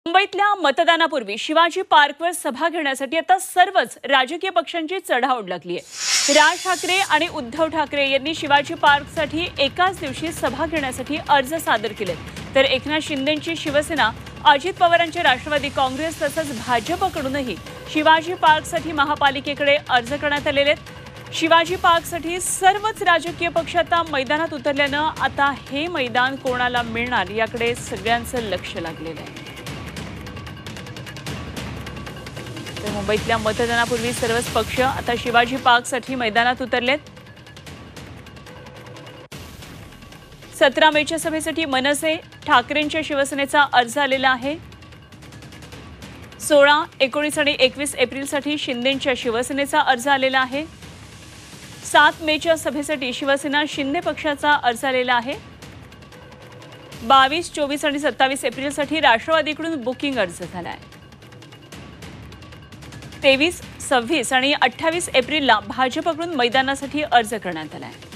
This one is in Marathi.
मुंबईतल्या मतदानापूर्वी शिवाजी पार्कवर सभा घेण्यासाठी आता सर्वच राजकीय पक्षांची चढाओढ लागली आहे। राज ठाकरे आणि उद्धव ठाकरे यांनी शिवाजी पार्कसाठी एकाच दिवशी सभा घेण्यासाठी अर्ज सादर केले, तर एकनाथ शिंदेंची शिवसेना, अजित पवारांचे राष्ट्रवादी काँग्रेस तसंच भाजपकडूनही शिवाजी पार्कसाठी महापालिकेकडे अर्ज करण्यात आलेले आहेत। शिवाजी पार्कसाठी सर्वच राजकीय पक्ष आता मैदानात उतरल्यानं आता हे मैदान कोणाला मिळणार याकडे सगळ्यांचं लक्ष लागलेलं आहे। तर मुंबईतल्या मतदानापूर्वी सर्वच पक्ष आता शिवाजी पार्कसाठी मैदानात उतरलेत। 17 मेच्या सभेसाठी मनसे, ठाकरेंच्या शिवसेनेचा अर्ज आलेला आहे। 16, 19 आणि 21 एप्रिलसाठी शिंदेंच्या शिवसेनेचा अर्ज आलेला आहे। 7 मेच्या सभेसाठी शिवसेना शिंदे पक्षाचा अर्ज आलेला आहे। 22, 24 आणि 27 एप्रिलसाठी राष्ट्रवादीकडून बुकिंग अर्ज झाला आहे। 23, 26 आणि 28 एप्रिलला भाजपकडून मैदानासाठी अर्ज करण्यात आला आहे।